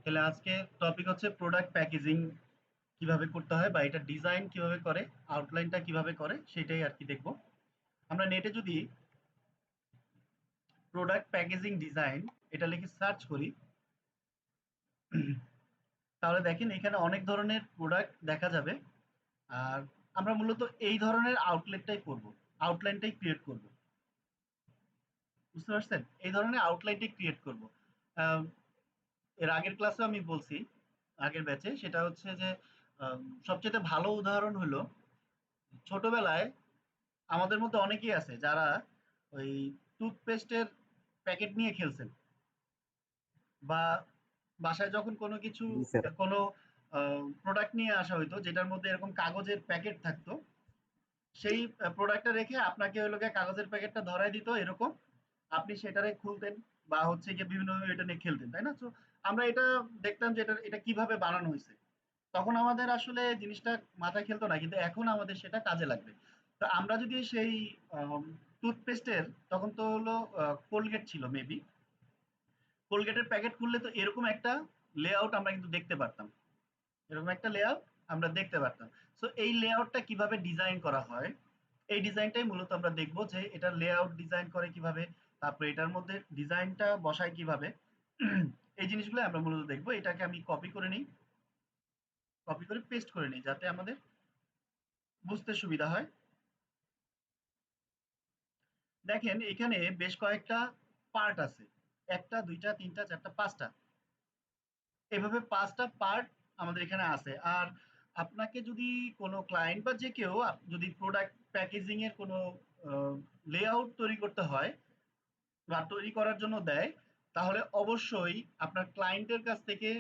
তাহলে আজকে টপিক হচ্ছে প্রোডাক্ট প্যাকেজিং কিভাবে করতে হয় বা এটা ডিজাইন কিভাবে করে, আউটলাইনটা কিভাবে করে সেটাই আর কি দেখবো। আমরা নেটে যদি প্রোডাক্ট প্যাকেজিং ডিজাইন এটা লিখে সার্চ করি, তাহলে দেখেন এখানে অনেক ধরনের প্রোডাক্ট দেখা যাবে। আর আমরা মূলত এই ধরনের আউটলেটটাই করব, আউটলাইনটাই ক্রিয়েট করব। বুঝতে পারছেন? এই ধরনের আউটলাইনটাই ক্রিয়েট করব। আহ, এর আগের ক্লাসে আমি বলছি, আগের ব্যাচে, সেটা হচ্ছে যে সবচেয়ে ভালো উদাহরণ হলো ছোটবেলায় আমাদের মধ্যে অনেকেই আছে যারা ওই টুথপেস্টের প্যাকেট নিয়ে খেলছেন, বা বাসায় যখন কোনো কিছু জি স্যার। কোনো প্রোডাক্ট নিয়ে আসা হইতো যেটার মধ্যে এরকম কাগজের প্যাকেট থাকতো, সেই প্রোডাক্টটা রেখে আপনাকে ওই লোকে কাগজের প্যাকেটটা ধরাই দিত এরকম, আপনি সেটারে খুলতেন বা হচ্ছে গিয়ে বিভিন্নভাবে এটা নিয়ে খেলতেন, তাই না? তো আমরা এটা দেখতাম যে এটা এটা কিভাবে বানানো হয়েছে। তখন আমাদের আসলে জিনিসটা মাথায় খেলতো না, কিন্তু এখন আমাদের সেটা কাজে লাগবে। তো আমরা যদি সেই টুথপেস্টের, তখন তো হলো কোলগেট ছিল মেবি, কোলগেটের প্যাকেট খুললে তো এরকম একটা লেআউট আমরা কিন্তু দেখতে পারতাম, এরকম একটা লেআউট আমরা দেখতে পারতাম। সো এই লেআউটটা কিভাবে ডিজাইন করা হয়, এই ডিজাইনটাই মূলত আমরা দেখব যে এটা লেআউট ডিজাইন করে কিভাবে, তারপরে এটার মধ্যে ডিজাইনটা বসায় কিভাবে। এই জিনিসগুলো আমরা মূলত দেখব। এটাকে আমি কপি করে নিই, কপি করে পেস্ট করে নিই যাতে আমাদের বুঝতে সুবিধা হয়। দেখেন এখানে বেশ কয়েকটা পার্ট আছে, একটা দুইটা তিনটা চারটা পাঁচটা, এভাবে পাঁচটা পার্ট আমাদের এখানে আছে। আর আপনাকে যদি কোনো ক্লায়েন্ট বা যে কেউ যদি প্রোডাক্ট প্যাকেজিং এর কোনো লেআউট তৈরি করতে হয় বা তৈরি করার জন্য দেয়, তাহলে অবশ্যই আপনার ক্লায়েন্টের কাছ থেকে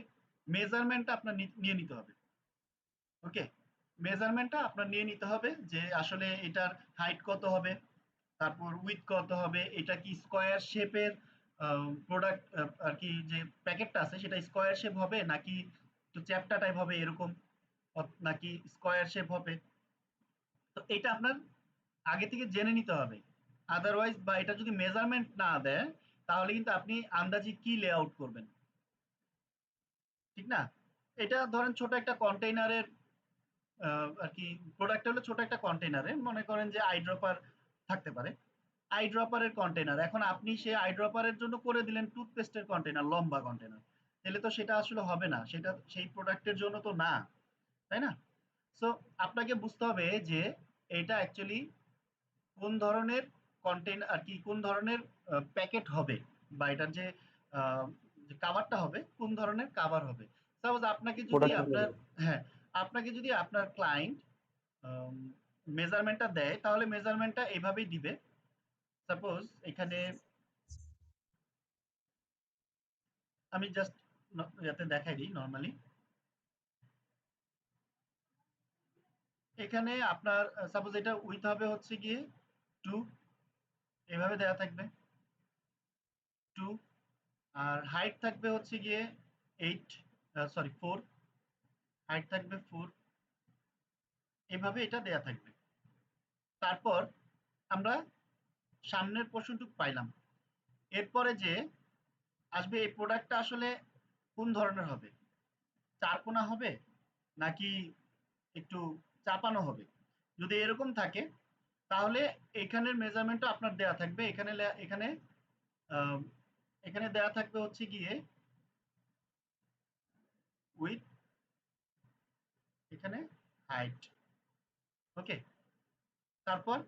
মেজারমেন্টটা আপনার নিয়ে নিতে হবে। ওকে, মেজারমেন্টটা আপনার নিয়ে নিতে হবে যে আসলে এটার হাইট কত হবে, তারপর উইথ কত হবে, এটা কি স্কোয়ার শেপের প্রোডাক্ট, আর কি যে প্যাকেটটা আছে সেটা স্কোয়ার শেপ হবে নাকি একটু চ্যাপ্টা টাইপ হবে এরকম, নাকি স্কোয়ার শেপ হবে। তো এটা আপনার আগে থেকে জেনে নিতে হবে। আদারওয়াইজ বা এটা যদি মেজারমেন্ট না দেয়, তাহলে কিন্তু আপনি আন্দাজি কি লেআউট করবেন, ঠিক না? এটা ধরেন ছোট একটা কন্টেইনারের আর কি, প্রোডাক্ট হলো ছোট একটা কন্টেইনারে, মনে করেন যে আই ড্রপার থাকতে পারে, আই ড্রপারের কন্টেইনার। এখন আপনি সেই আই ড্রপারের জন্য করে দিলেন টুথপেস্টের কন্টেইনার, লম্বা কন্টেইনার, তাহলে তো সেটা আসলে হবে না, সেটা সেই প্রোডাক্টের জন্য তো না, তাই না? সো আপনাকে বুঝতে হবে যে এটা অ্যাকচুয়ালি কোন ধরনের কন্টেইনার আর কি, কোন ধরনের প্যাকেট হবে, বা এটার যে কাভারটা হবে কোন ধরনের কাভার হবে। সাপোজ আপনাকে যদি প্রোডাক্ট আপনার, হ্যাঁ, আপনাকে যদি আপনার ক্লায়েন্ট মেজারমেন্টটা দেয়, তাহলে মেজারমেন্টটা এভাবেই দিবে। সাপোজ এখানে আমি জাস্ট যাতে দেখাই দিই নর্মালি, এখানে আপনার সাপোজ এটা উইথ হবে হচ্ছে গিয়ে 2, এভাবে দেয়া থাকবে 2, আর হাইট থাকবে হচ্ছে গিয়ে 8, সরি 4, হাইট থাকবে 4, এভাবে এটা দেয়া থাকবে। তারপর আমরা সামনের পোর্শনটুকু পাইলাম। এরপরে যে আসবে এই প্রোডাক্টটা আসলে কোন ধরনের হবে, চারকোনা হবে নাকি একটু চাপানো হবে। যদি এরকম থাকে তাহলে এখানের মেজারমেন্টটা আপনার দেয়া থাকবে, এখানে এখানে আহ, এখানে দেয়া থাকবে হচ্ছে গিয়ে উইথ, এখানে হাইট। ওকে, তারপর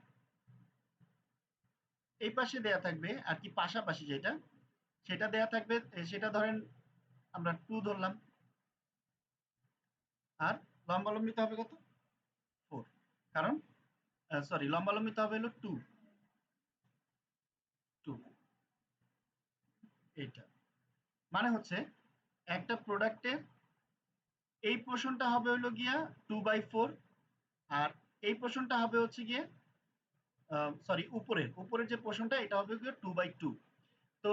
এই পাশে দেয়া থাকবে আর কি পাশাপাশি যেটা, সেটা দেয়া থাকবে, সেটা ধরেন আমরা 2 ধরলাম, আর লম্বালম্বিতে হবে কত, 4, কারণ সরি লম্বালম্বিতে হবে হলো 2, 2, এইটা মানে হচ্ছে একটা প্রোডাক্টের এই পোর্শনটা হবে হলো গিয়া 2/4, আর এই পোর্শনটা হবে হচ্ছে গিয়ে সরি উপরের উপরের যে পোর্শনটা এটা হবে গিয়ে 2/2। তো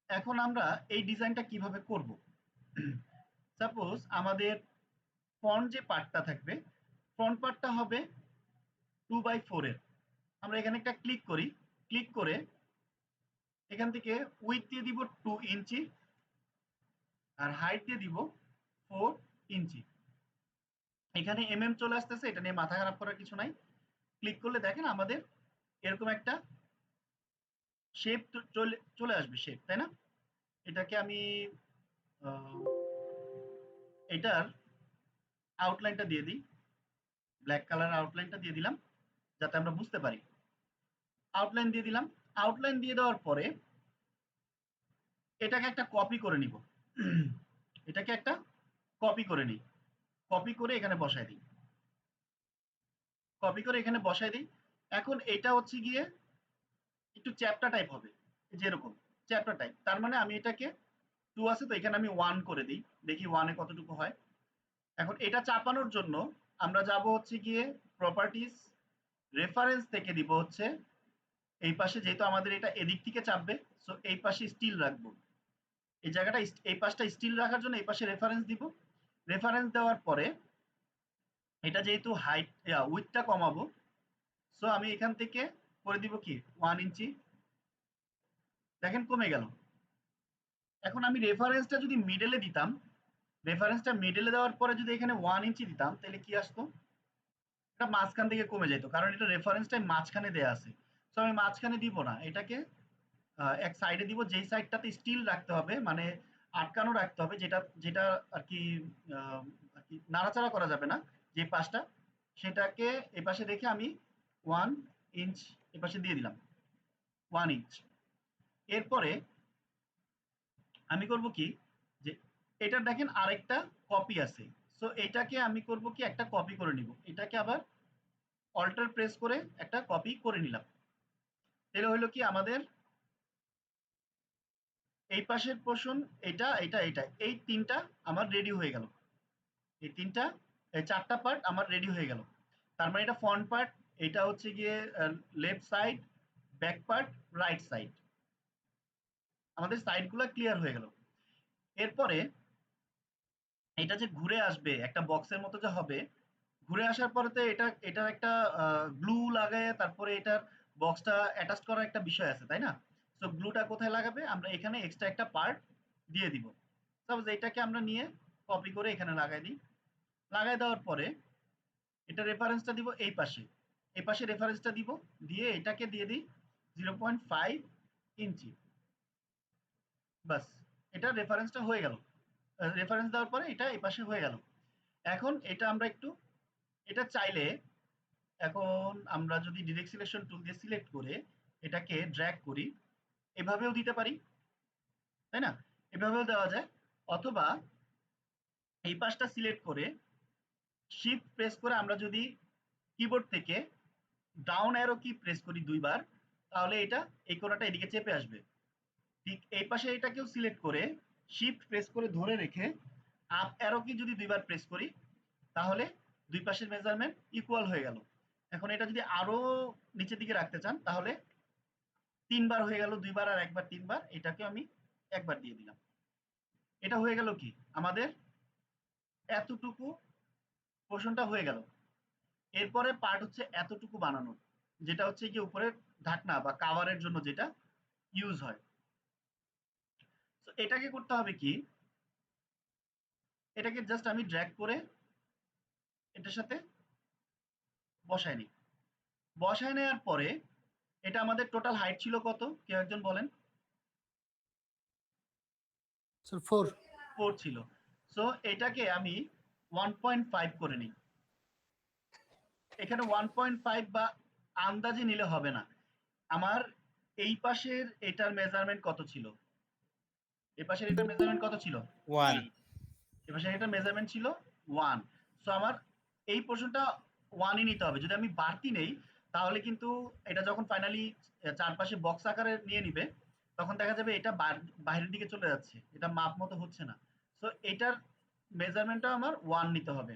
এখন আমরা এই ডিজাইনটা কিভাবে করব। সাপোজ আমাদের ফ্রন্ট যে পার্টটা থাকবে, ফ্রন্ট পার্টটা হবে 2/4 এর। আমরা এখানে একটা ক্লিক করি, ক্লিক করে এখান থেকে উইথ দিয়ে দিব 2 ইঞ্চি, আর হাইট দিয়ে দিব 4 ইঞ্চি। এখানে চলে আসতেছে, এটা নিয়ে মাথা খারাপ করার কিছু নাই। ক্লিক করলে দেখেন আমাদের এরকম একটা শেপ চলে চলে আসবে, শেপ, তাই না? এটাকে আমি এটার আউটলাইনটা দিয়ে দিই, ব্ল্যাক কালার আউটলাইনটা দিয়ে দিলাম যাতে আমরা বুঝতে পারি। আউটলাইন দিয়ে দিলাম। আউটলাইন দিয়ে দেওয়ার পরে এটাকে একটা কপি করে নিব। এটাকে একটা কপি করে নিই, কপি করে এখানে বসাই দিই, কপি করে এখানে বসাই দিই। এখন এটা হচ্ছে গিয়ে একটু চ্যাপ্টা টাইপ হবে, যেরকম চ্যাপ্টা টাইপ। তার মানে আমি এটাকে 2 আছে তো এখানে আমি 1 করে দিই, দেখি 1 এ কতটুকু হয়। এখন এটা চাপানোর জন্য আমরা যাব হচ্ছে গিয়ে প্রপার্টিজ, রেফারেন্স থেকে দিব হচ্ছে এই পাশে, যেহেতু আমাদের এটা এদিক থেকে চাপবে, সো এই পাশে স্টিল রাখবো। এই জায়গাটা এই পাশটা স্টিল রাখার জন্য এই পাশে রেফারেন্স দিব। রেফারেন্স দেওয়ার পরে এটা যেহেতু হাইট উইথটা কমাবো, সো আমি এখান থেকে করে দিব কি 1 ইঞ্চি। দেখেন কমে গেল। এখন আমি রেফারেন্সটা যদি মিডলে দিতাম, রেফারেন্সটা মিডলে দেওয়ার পরে যদি এখানে 1 ইঞ্চি দিতাম, তাহলে কি আসতো? এটা মাঝখান থেকে কমে যেত, কারণ এটা রেফারেন্সটা মাঝখানে দেয়া আছে। সো আমি মাঝখানে দিব না, এটাকে এক সাইডে দিব, যেই সাইডটাতে স্টিল রাখতে হবে, মানে আটকানো রাখতে হবে, যেটা যেটা আর কি আর কি নাড়াচাড়া করা যাবে না, যে পাশটা, সেটাকে এ পাশে রেখে আমি 1 ইঞ্চ এ পাশে দিয়ে দিলাম, 1 ইঞ্চ। এরপরে আমি করব কি, যে এটা দেখেন আরেকটা কপি আছে, সো এটাকে আমি করব কি একটা কপি করে নিব, এটাকে আবার অল্টার প্রেস করে একটা কপি করে নিলাম। তাহলে হলো কি আমাদের এই পাশের পোর্শন, এটা এটা এটা এই তিনটা আমার রেডি হয়ে গেল। এই তিনটা, এই চারটা পার্ট আমার রেডি হয়ে গেল। তার মানে এটা ফ্রন্ট পার্ট, এটা হচ্ছে গিয়ে left side, back part, right side, আমাদের সাইডগুলো ক্লিয়ার হয়ে গেল। এরপরে এটা যে ঘুরে আসবে একটা বক্সের মতো যে হবে, ঘুরে আসার পরে তো এটার একটা গ্লু লাগায় তারপরে এটার বক্সটা অ্যাটাচ করার একটা বিষয় আছে, তাই না? সো গ্লুটা কোথায় লাগাবে? আমরা এখানে এক্সট্রা একটা পার্ট দিয়ে দিব। সাপোজ এটাকে আমরা নিয়ে কপি করে এখানে লাগাই দিই। লাগাই দেওয়ার পরে এটা রেফারেন্সটা দিব এই পাশে, এই পাশে রেফারেন্সটা দিব, দিয়ে এটাকে দিয়ে দিই 0.5 ইঞ্চি। বাস, এটা রেফারেন্সটা হয়ে গেল। রেফারেন্স দেওয়ার পরে এটা এই পাশে হয়ে গেল। এখন এটা আমরা একটু, এটা চাইলে এখন আমরা যদি ডিরেক্ট সিলেকশন টুল দিয়ে সিলেক্ট করে এটাকে ড্র্যাগ করি, এভাবেও দিতে পারি, তাই না? এভাবেও দেওয়া যায়। অথবা এই পাশটা সিলেক্ট করে শিফট প্রেস করে আমরা যদি কিবোর্ড থেকে ডাউন অ্যারো কি প্রেস করি 2 বার, তাহলে এটা এই কোণাটা এদিকে চেপে আসবে। ঠিক এই পাশে এটাকেও সিলেক্ট করে শিফট প্রেস করে ধরে রেখে আপ অ্যারো কি যদি 2 বার প্রেস করি, তাহলে দুই পাশের মেজারমেন্ট ইকুয়াল হয়ে গেল। এখন এটা যদি আরো নিচের দিকে রাখতে চান, তাহলে 3 বার হয়ে গেল, 2 বার আর একবার 3 বার, এটাকে আমি একবার দিয়ে দিলাম। এটা হয়ে গেল কি আমাদের এতটুকু পোর্শনটা হয়ে গেল। এরপরে পার্ট হচ্ছে এতটুকু বানানো, যেটা হচ্ছে কি উপরে ঢাকনা বা কাভারের জন্য যেটা ইউজ হয়। তো এটাকে করতে হবে কি, এটাকে জাস্ট আমি ড্র্যাগ করে এটার সাথে বসায় নিই। বসায় নেওয়ার পরে এটা আমাদের টোটাল হাইট ছিল কত, কেউ একজন বলেন? স্যার 4। 4 ছিল। সো এটাকে আমি 1.5 করে নিই। এখানে 1.5 বা আন্দাজে নিলে হবে না। আমার এই পাশের এটার মেজারমেন্ট কত ছিল? এই পাশের এটার মেজারমেন্ট কত ছিল? 1 এই পাশের এটার মেজারমেন্ট ছিল 1। সো আমার এই পোর্শনটা 1 ই নিতে হবে। যদি আমি বাড়তি নেই, তাহলে কিন্তু এটা যখন ফাইনালি চারপাশে বক্স আকারে নিয়ে নিবে, তখন দেখা যাবে এটা বাইরের দিকে চলে যাচ্ছে, এটা মাপ মতো হচ্ছে না। সো এটার মেজারমেন্টটা আমার 1 নিতে হবে,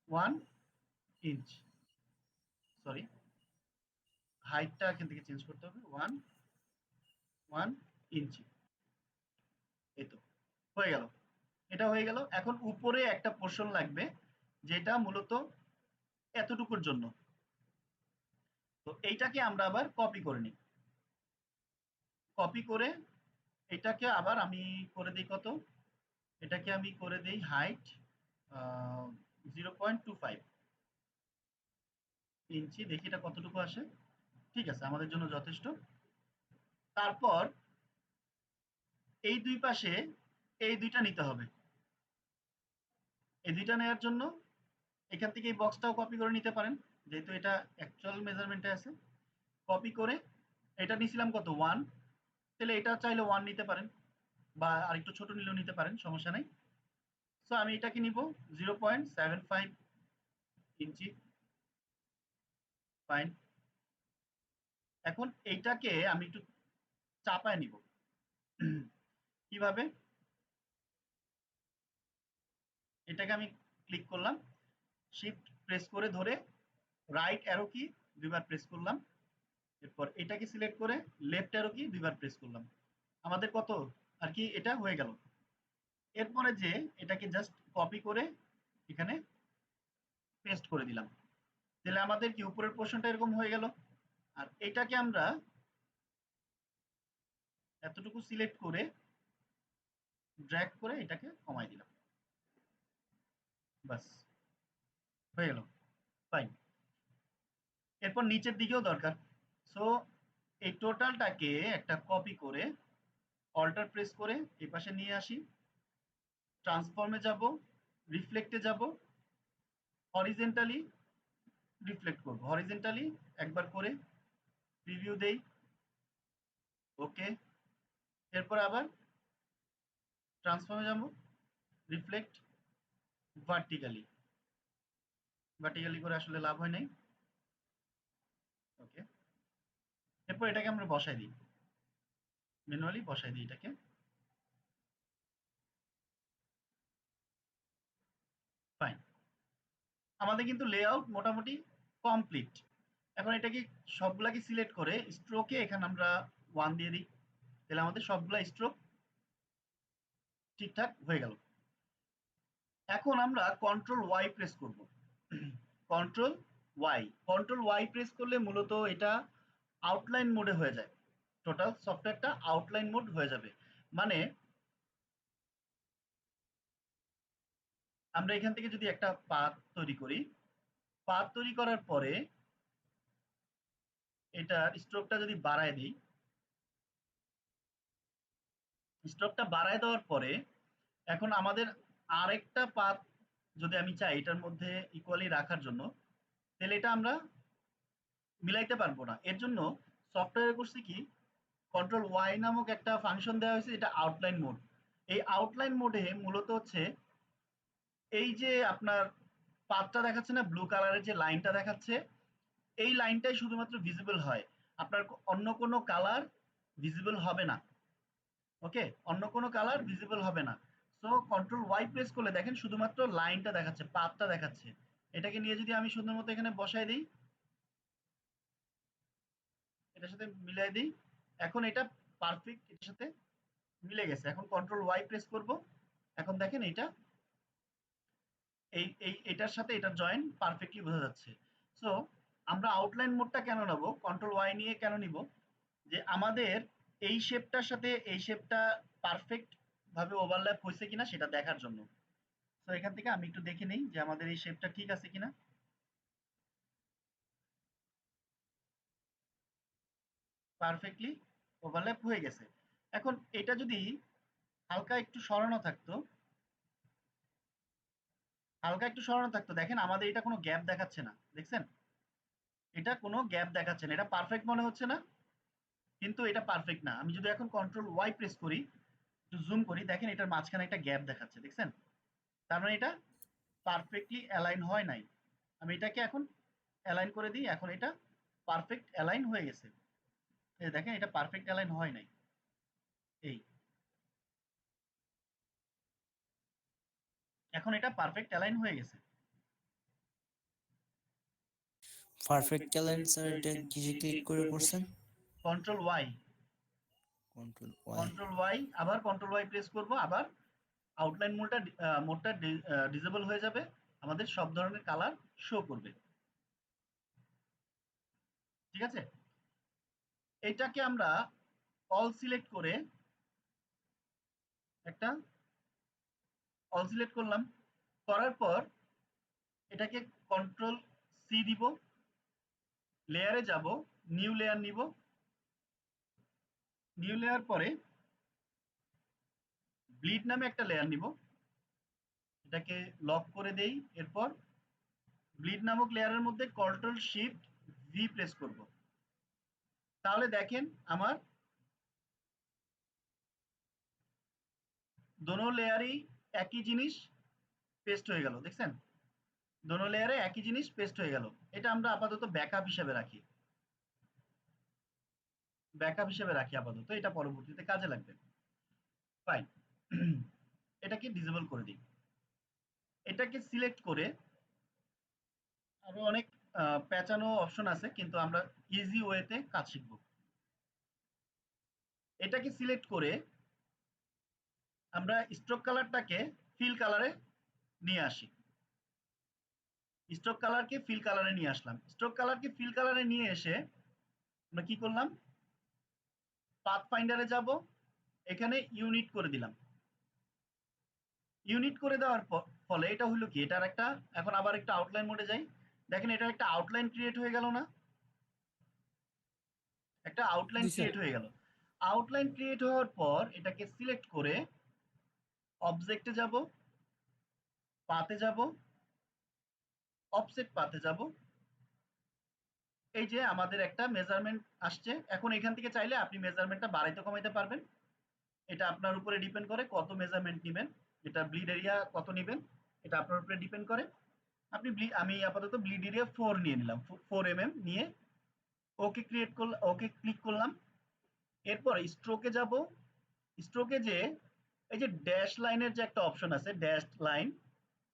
1 ইঞ্চ। সরি, হাইটটা এখান থেকে চেঞ্জ করতে হবে, 1 ইঞ্চি। এই তো হয়ে গেল, এটা হয়ে গেল। এখন উপরে একটা পোর্শন লাগবে, যেটা মূলত এতটুকুর জন্য। তো এইটাকে আমরা আবার কপি করে নিই। কপি করে এটাকে আবার আমি করে দিই কত, এটাকে আমি করে দেই হাইট 0.25 ইঞ্চি, দেখি এটা কতটুকু আসে। ঠিক আছে, আমাদের জন্য যথেষ্ট। তারপর এই দুই পাশে এই দুইটা নিতে হবে। এই দুইটা নেওয়ার জন্য এখান থেকে এই বক্সটাও কপি করে নিতে পারেন, যেহেতু এটা অ্যাকচুয়াল মেজারমেন্টে আছে। কপি করে এটা নিছিলাম কত 1, তাহলে এটা চাইলে 1 নিতে পারেন, বা আরেকটু ছোট নিলেও নিতে পারেন, সমস্যা নাই। সো আমি এটাকে নিব 0.75 ইঞ্চি। ফাইন। এখন এইটাকে আমি একটু চাপায় নিব। কিভাবে? এটাকে আমি ক্লিক করলাম, শিফট প্রেস করে ধরে রাইট অ্যারো কি দুইবার প্রেস করলাম। এরপর এটাকে সিলেক্ট করে লেফট অ্যারো কি দুইবার প্রেস করলাম। আমাদের কত আর কি এটা হয়ে গেল। এরপরে যে এটাকে জাস্ট কপি করে এখানে পেস্ট করে দিলাম, তাহলে আমাদের কি উপরের পোর্শনটা এরকম হয়ে গেল। আর এটাকে আমরা এতটুকু সিলেক্ট করে ড্র্যাগ করে এটাকে কমাই দিলাম, বাস হয়ে গেল। ফাইন। এরপর নিচের দিকেও দরকার। সো এই টোটালটাকে একটা কপি করে অল্টার প্রেস করে এই পাশে নিয়ে আসি, ট্রান্সফর্মে যাব, রিফ্লেক্টে যাব, হরিজেন্টালি রিফ্লেক্ট করব, হরিজেন্টালি একবার করে প্রিভিউ দেই, ওকে। এরপর আবার ট্রান্সফর্মে যাব, রিফ্লেক্ট, ভার্টিক্যালি, ভার্টিক্যালি করে আসলে লাভ হয় নাই, ওকে। এরপর এটাকে আমরা বসাই দিই, ম্যানুয়ালি বসাই দিই এটাকে। ফাইন। আমাদের কিন্তু লেআউট মোটামুটি কমপ্লিট। এখন এটাকে সবগুলাকে সিলেক্ট করে স্ট্রোকে এখানে আমরা 1 দিয়ে দিই, তাহলে আমাদের সবগুলা স্ট্রোক ঠিকঠাক হয়ে গেল। এখন আমরা কন্ট্রোল ওয়াই প্রেস করব। Control Y, control Y press করলে মূলত এটা আউটলাইন মোডে হয়ে যায়, টোটাল সফটওয়্যারটা আউটলাইন মোড হয়ে যাবে। মানে আমরা এখান থেকে যদি একটা পাথ তৈরি করি, পাথ তৈরি করার পরে এটার স্ট্রোকটা যদি বাড়ায় দিই, স্ট্রোকটা বাড়ায় দেওয়ার পরে এখন আমাদের আরেকটা পাথ যদি আমি চাই এটার মধ্যে ইকুয়ালি রাখার জন্য, তাহলে এটা আমরা মিলাইতে পারবো না। এর জন্য সফটওয়্যারে করছি কি, কন্ট্রোল ওয়াই নামক একটা ফাংশন দেওয়া হয়েছে, এটা আউটলাইন মোড। এই আউটলাইন মোডে মূলত হচ্ছে এই যে আপনার পাথটা দেখাচ্ছে না, ব্লু কালারের যে লাইনটা দেখাচ্ছে, এই লাইনটাই শুধুমাত্র ভিজিবল হয়, আপনার অন্য কোনো কালার ভিজিবল হবে না, ওকে। অন্য কোনো কালার ভিজিবল হবে না। সো কন্ট্রোল ওয়াই প্রেস করলে দেখেন শুধুমাত্র লাইনটা দেখাচ্ছে, পাথটা দেখাচ্ছে। এটাকে নিয়ে যদি আমি সুন্দর মতো এখানে বসাই দিই, এটার সাথে মিলাই দিই, এখন এটা পারফেক্ট এটার সাথে মিলে গেছে। এখন কন্ট্রোল ওয়াই প্রেস করব, এখন দেখেন এটা এটার সাথে এটার জয়েন পারফেক্টলি বোঝা যাচ্ছে। সো আমরা আউটলাইন মোডটা কেন নেব, কন্ট্রোল ওয়াই নিয়ে কেন নিব, যে আমাদের এই শেপটার সাথে এই শেপটা পারফেক্ট ভাবে ওভারল্যাপ হয়েছে কিনা সেটা দেখার জন্য। তো এখান থেকে আমি একটু দেখে নেই যে আমাদের এই শেপটা ঠিক আছে কিনা। পারফেক্টলি ওভারল্যাপ হয়ে গেছে। এখন এটা যদি হালকা একটু সরানো থাকতো, হালকা একটু সরানো থাকতো, দেখেন আমাদের এটা কোনো গ্যাপ দেখাচ্ছে না, দেখছেন? এটা কোনো গ্যাপ দেখাচ্ছে না, এটা পারফেক্ট মনে হচ্ছে না, কিন্তু এটা পারফেক্ট না। আমি যদি এখন কন্ট্রোল ওয়াই প্রেস করি, একটু জুম করি, দেখেন এটার মাঝখানে একটা গ্যাপ দেখাচ্ছে, দেখছেন? তার মানে এটা পারফেক্টলি অ্যালাইন হয় নাই। আমি এটাকে এখন অ্যালাইন করে দিই, এখন এটা পারফেক্ট অ্যালাইন হয়ে গেছে। এই দেখেন এটা পারফেক্ট অ্যালাইন হয় নাই, এই এখন এটা পারফেক্ট অ্যালাইন হয়ে গেছে। পারফেক্ট অ্যালাইন স্যার এটা কিসে ক্লিক করে করছেন? Control Y, control Y. Control Y, আবার কন্ট্রোল ওয়াই প্রেস করব, আবার আউটলাইন মোডটা ডিসেবল হয়ে যাবে, আমাদের সব ধরনের কালার শো করবে। ঠিক আছে, এটাকে আমরা অল সিলেক্ট করে একটা অল সিলেক্ট করলাম, করার পর এটাকে কন্ট্রোল সি দিব, লেয়ারে যাব, নিউ লেয়ার নিব, নিউ লেয়ার পরে ব্লিড নামে একটা লেয়ার নিব, এটাকে লক করে দেই। এরপর ব্লিড নামক লেয়ারের মধ্যে কন্ট্রোল শিফট ভি প্রেস করব, তাহলে দেখেন আমার দোনো লেয়ারই একই জিনিস পেস্ট হয়ে গেল। দেখছেন, দোনো লেয়ারে একই জিনিস পেস্ট হয়ে গেল। এটা আমরা আপাতত ব্যাকআপ হিসেবে রাখি, ব্যাকআপ হিসেবে রাখি আপাতত, এটা পরবর্তীতে কাজে লাগবে। ফাইন, এটাকে ডিসেবল করে দিই। এটাকে সিলেক্ট করে আরো অনেক পেঁচানো অপশন আছে, কিন্তু আমরা ইজি ওয়েতে কাজ শিখব। এটাকে সিলেক্ট করে আমরা স্ট্রোক কালারটাকে ফিল কালারে নিয়ে আসি। স্ট্রোক কালারকে ফিল কালারে নিয়ে আসলাম। স্ট্রোক কালারকে ফিল কালারে নিয়ে এসে আমরা কি করলাম, পাথ ফাইন্ডারে যাব, এখানে ইউনিট করে দিলাম। ইউনিট করে দেওয়ার ফলে এটা হলো কি, এটার একটা, এখন আবার একটা আউটলাইন মোডে যাই, দেখেন এটার একটা আউটলাইন ক্রিয়েট হয়ে গেল না, একটা আউটলাইন জি স্যার। ক্রিয়েট হয়ে গেল। আউটলাইন ক্রিয়েট হওয়ার পর এটাকে সিলেক্ট করে অবজেক্টে যাব, পাতে যাব, অফসেট পাতে যাব, এই যে আমাদের একটা মেজারমেন্ট আসছে। এখন এখান থেকে চাইলে আপনি মেজারমেন্টটা বাড়াইতে কমাইতে পারবেন, এটা আপনার উপরে ডিপেন্ড করে কত মেজারমেন্ট নেবেন, এটা ব্লিড এরিয়া কত নেবেন, এটা আপনার উপরে ডিপেন্ড করে। আপনি আমি আপাতত ব্লিড এরিয়া 4 নিয়ে নিলাম, 4 mm নিয়ে ওকে ক্রিয়েট করলাম, ওকে ক্লিক করলাম। এরপর স্ট্রোকে যাব, স্ট্রোকে যে এই যে ড্যাশ লাইনের যে একটা অপশন আছে, ড্যাশ লাইন,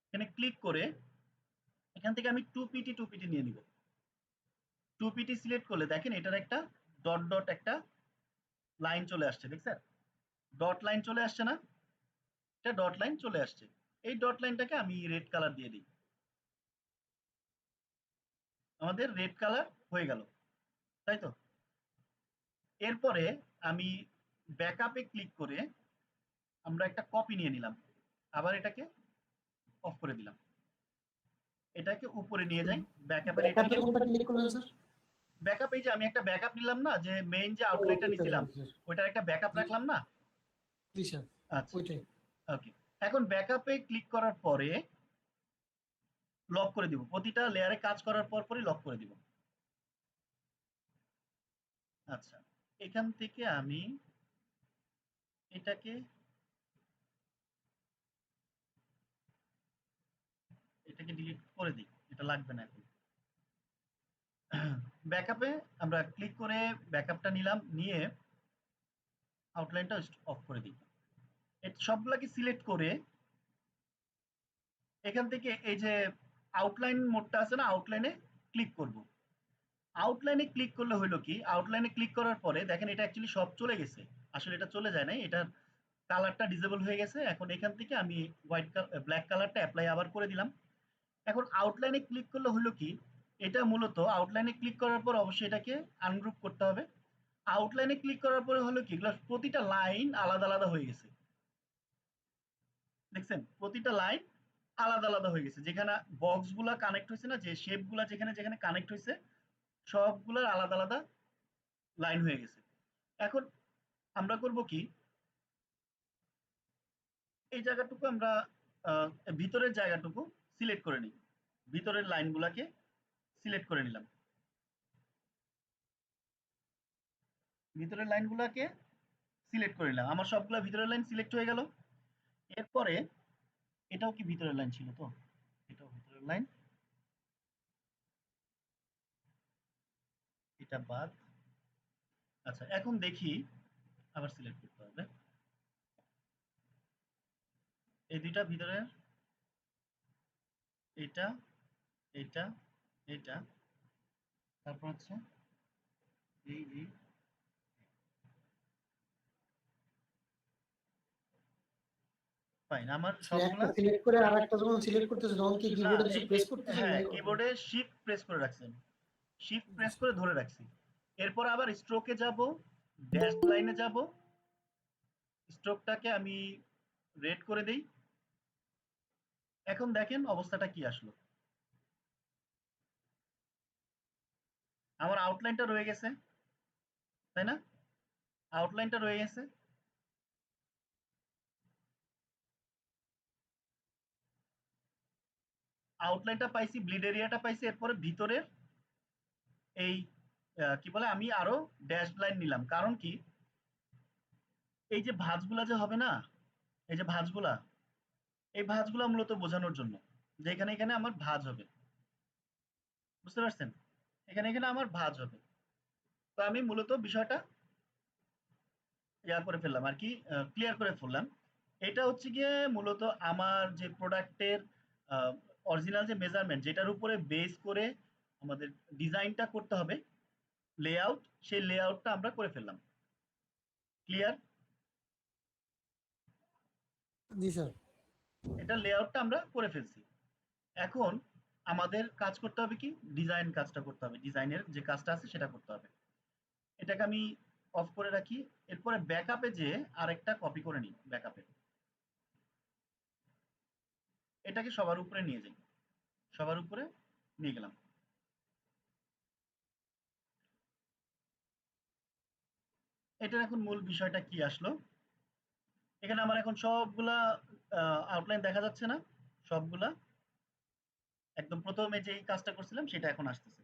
এখানে ক্লিক করে এখান থেকে আমি 2pt নিয়ে নিব। 2pt সিলেক্ট করলে দেখেন এটার একটা ডট ডট একটা লাইন চলে আসছে, দেখছেন ডট লাইন চলে আসছে না, এটা ডট লাইন চলে আসছে। এই ডট লাইনটাকে আমি রেড কালার দিয়ে দিই, আমাদের রেড কালার হয়ে গেল, তাই তো। এরপরে আমি ব্যাকআপে ক্লিক করে আমরা একটা কপি নিয়ে নিলাম, আবার এটাকে অফ করে দিলাম, এটাকে উপরে নিয়ে যাই, ব্যাকআপের এটাকে কোনটা ক্লিক করলেন স্যার? ব্যাকআপ, এই যে আমি একটা ব্যাকআপ নিলাম না, যে মেইন যে আউটলাইনটা নিছিলাম ওইটার একটা ব্যাকআপ রাখলাম না। জি স্যার, আচ্ছা, ওইটাই। ওকে। এখন ব্যাকআপে ক্লিক করার পরে লক করে দিব, প্রতিটা লেয়ারে কাজ করার পর পরই লক করে দিব। আচ্ছা, এখান থেকে আমি এটাকে ডিলিট করে দিই, এটা লাগবে না এখন। ব্যাকআপে আমরা ক্লিক করে ব্যাকআপটা নিলাম, নিয়ে আউটলাইনটা অফ করে দিই। সবগুলাকে সিলেক্ট করে এখান থেকে এই যে আউটলাইন মোডটা আছে না, আউটলাইনে ক্লিক করব। আউটলাইনে ক্লিক করলে হলো কি, আউটলাইনে ক্লিক করার পরে দেখেন এটা অ্যাকচুয়ালি সব চলে গেছে, আসলে এটা চলে যায় নাই, এটার কালারটা ডিসেবল হয়ে গেছে। এখন এখান থেকে আমি ব্ল্যাক কালারটা অ্যাপ্লাই আবার করে দিলাম। এখন আউটলাইনে ক্লিক করলে হলো কি, এটা মূলত আউটলাইনে ক্লিক করার পর অবশ্যই এটাকে আনগ্রুপ করতে হবে। আউটলাইনে ক্লিক করার পরে হলো কি, প্রতিটা লাইন আলাদা আলাদা হয়ে গেছে, দেখছেন প্রতিটা লাইন আলাদা আলাদা হয়ে গেছে, যেখানে বক্সগুলা কানেক্ট হয়েছে না, যে শেপগুলা যেখানে যেখানে কানেক্ট হয়েছে সবগুলোর আলাদা আলাদা লাইন হয়ে গেছে। এখন আমরা করব কি, এই জায়গাটুকু আমরা ভিতরের জায়গাটুকু সিলেক্ট করে নিই, ভিতরের লাইনগুলাকে সিলেক্ট করে নিলাম, ভিতরের লাইনগুলাকে সিলেক্ট করে নিলাম, আমার সবগুলো ভিতরের লাইন সিলেক্ট হয়ে গেল। এরপরে এটাও কি ভিতরের লাইন ছিল, তো এটাও ভিতরের লাইন, এটা বাদ। আচ্ছা, এখন দেখি, আবার সিলেক্ট করতে হবে, এই দুইটা ভিতরের, এটা এটা এটা, তারপর হচ্ছে এই ফাইন, আমার সবগুলা একটা সিলেক্ট করে আরেকটা যখন সিলেক্ট করতেছে তখন কি না, কিবোর্ডে কিছু প্রেস করতেছেন হ্যাঁ নাকি? কিবোর্ডে শিফট প্রেস করে রাখছেন, শিফট প্রেস করে ধরে রাখছি। এরপর আবার স্ট্রোকে যাব, ড্যাশ লাইনে যাব, স্ট্রোকটাকে আমি রেড করে দেই, এখন দেখেন অবস্থাটা কি আসলো। আমার আউটলাইনটা রয়ে গেছে, তাই না? আউটলাইনটা রয়ে গেছে। আউটলাইনটা পাইছি, ব্লিড এরিয়াটা পাইছি, এরপরে ভিতরের এই কি বলে আমি আরো ড্যাশ লাইন নিলাম। কারণ কি, এই যে ভাঁজগুলা যে হবে না, এই যে ভাঁজগুলা, এই ভাঁজগুলা মূলত বোঝানোর জন্য যে এখানে এখানে আমার ভাঁজ হবে, বুঝতে পারছেন? এখানে এখানে আমার ভাঁজ হবে। তো আমি মূলত বিষয়টা ইয়া করে ফেললাম আর কি, ক্লিয়ার করে ফেললাম। এটা হচ্ছে গিয়ে মূলত আমার যে প্রোডাক্টের অরিজিনাল যে মেজারমেন্ট, যেটার উপরে বেস করে আমাদের ডিজাইনটা করতে হবে, লেআউট, সেই লেআউটটা আমরা করে ফেললাম। ক্লিয়ার? জি স্যার। এটা লেআউটটা আমরা করে ফেলছি। এখন আমাদের কাজ করতে হবে কি, ডিজাইন কাজটা করতে হবে, ডিজাইনের যে কাজটা আছে সেটা করতে হবে। এটাকে আমি অফ করে রাখি। এরপরে ব্যাকআপে যে আরেকটা কপি করে নিই, ব্যাকআপে এটাকে সবার উপরে নিয়ে যাই, সবার উপরে নিয়ে গেলাম। এটার এখন মূল বিষয়টা কি আসলো, এখানে আমার এখন সবগুলা আউটলাইন দেখা যাচ্ছে না, সবগুলা একদম প্রথমে যেই কাজটা করছিলাম সেটা এখন আসতেছে।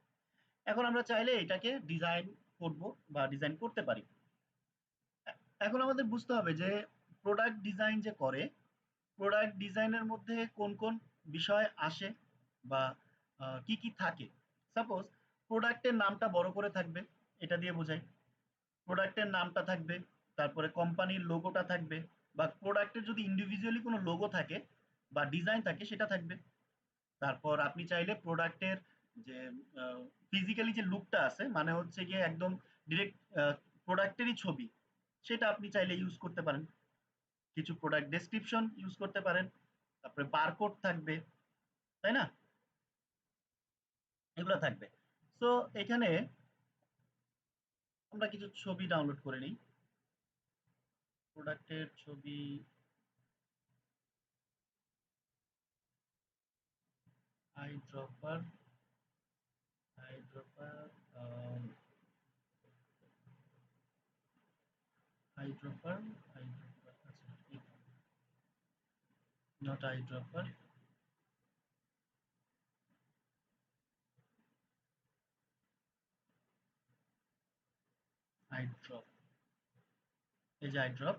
এখন আমরা চাইলে এটাকে ডিজাইন করব বা ডিজাইন করতে পারি। এখন আমাদের বুঝতে হবে যে প্রোডাক্ট ডিজাইন যে করে, প্রোডাক্ট ডিজাইনের মধ্যে কোন কোন বিষয় আসে বা কি কি থাকে। সাপোজ প্রোডাক্টের নামটা বড় করে থাকবে, এটা দিয়ে বোঝাই। প্রোডাক্টের নামটা থাকবে, তারপরে কোম্পানির লোগোটা থাকবে, বা প্রোডাক্টের যদি ইন্ডিভিজুয়ালি কোনো লোগো থাকে বা ডিজাইন থাকে সেটা থাকবে। তারপর আপনি চাইলে প্রোডাক্টের যে ফিজিক্যালি যে লুকটা আছে, মানে হচ্ছে গিয়ে একদম ডিরেক্ট প্রোডাক্টেরই ছবি, সেটা আপনি চাইলে ইউজ করতে পারেন। কিছু প্রোডাক্ট ডেসক্রিপশন ইউজ করতে পারেন, তারপরে বারকোড থাকবে, তাই না? এগুলো থাকবে। সো এখানে আমরা কিছু ছবি ডাউনলোড করে নিই, প্রোডাক্টের ছবি। Eye dropper, eye dropper, eye dropper, eye dropper, আচ্ছা, not eye dropper, eye drop, এই যে আই ড্রপ।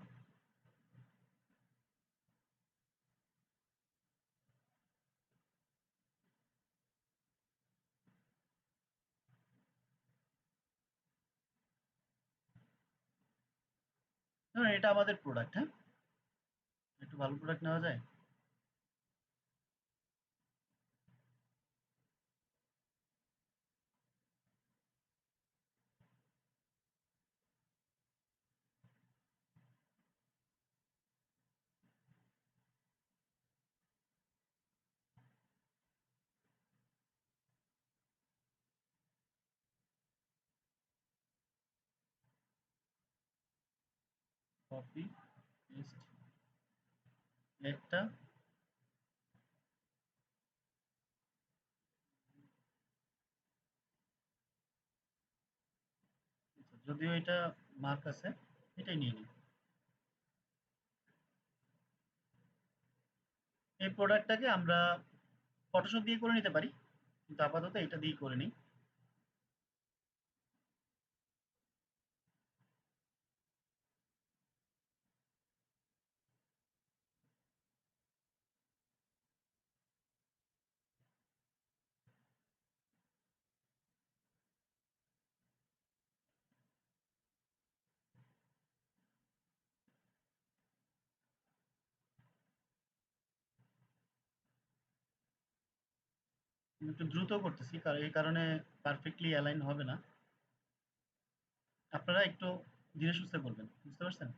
এটা আমাদের প্রোডাক্ট, হ্যাঁ, একটু ভালো প্রোডাক্ট নেওয়া যায়। কপি পেস্ট একটা, যদিও এটা মার্ক আছে, এটাই নিয়ে নিই। এই প্রোডাক্টটাকে আমরা ফটোশপ দিয়ে করে নিতে পারি, কিন্তু আপাতত এটা দিয়ে করে নিই। আমি একটু দ্রুত করতেছি, কারণ এই কারণে পারফেক্টলি অ্যালাইন হবে না। আপনারা একটু ধীরে সুস্থে করবেন, বুঝতে পারছেন?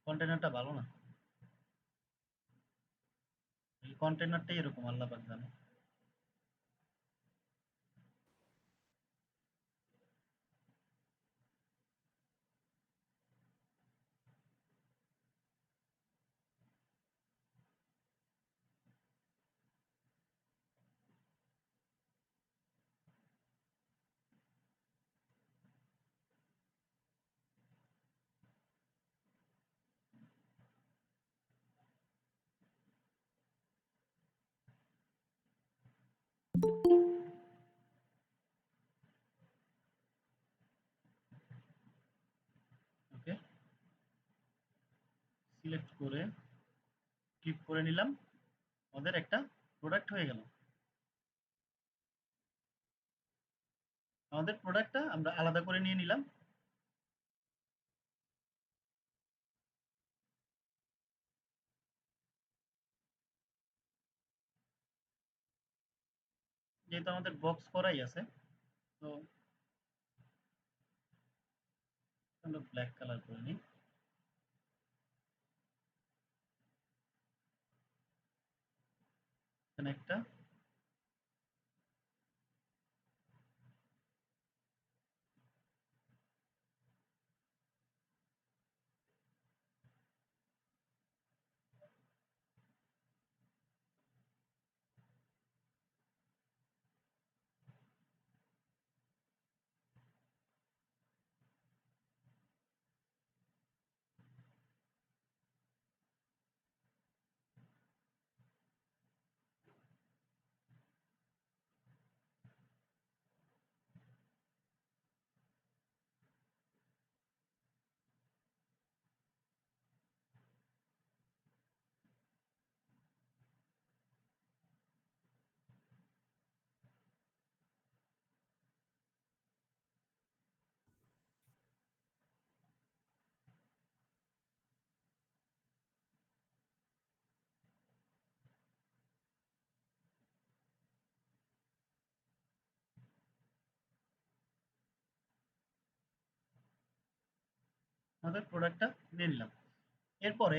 কন্টেনারটা ভালো না, এই কন্টেনারটাই এরকম, আল্লাহ পাক জানে। সিলেক্ট করে ক্লিক করে নিলাম, আমাদের একটা প্রোডাক্ট হয়ে গেল। আমাদের প্রোডাক্টটা আমরা আলাদা করে নিয়ে নিলাম। যেহেতু আমাদের বক্স করাই আছে, তো আমরা ব্ল্যাক কালার করে নিই। এখানে একটা আমাদের প্রোডাক্টটা নিয়ে নিলাম। এরপরে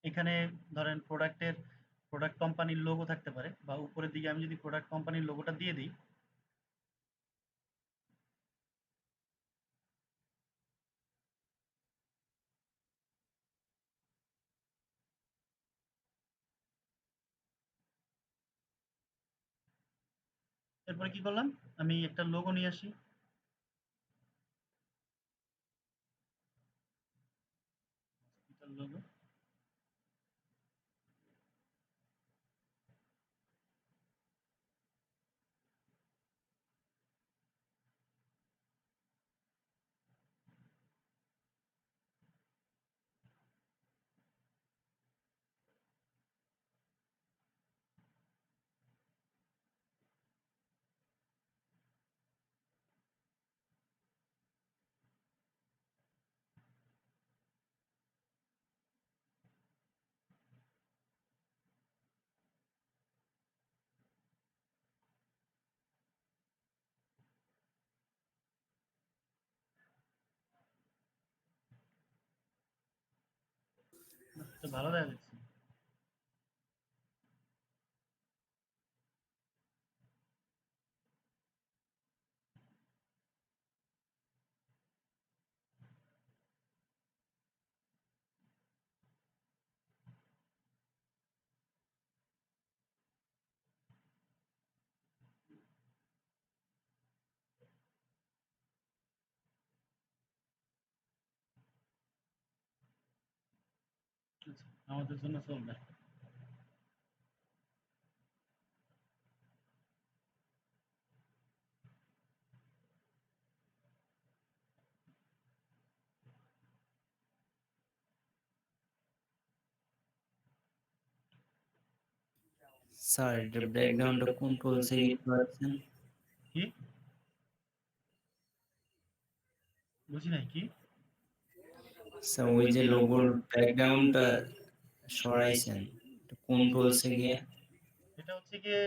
এখানে ধরেন প্রোডাক্ট কোম্পানির লোগো থাকতে পারে, বা উপরের দিকে আমি যদি প্রোডাক্ট কোম্পানির লোগোটা দিয়ে দিই, এরপরে কি করলাম, আমি একটা লোগো নিয়ে আসি। লোগো ভালো দেখা যাচ্ছে। আচ্ছা, আমাদের জন্য চলবে। স্যার এটা ব্যাকগ্রাউন্ডটা কন্ট্রোল সে কি পাচ্ছেন? কি বুঝি নাই কি? স্যার ওই যে লোগোর ব্যাকগ্রাউন্ডটা সরাইছেন, কন্ট্রোল সে গিয়ে এটা হচ্ছে গিয়ে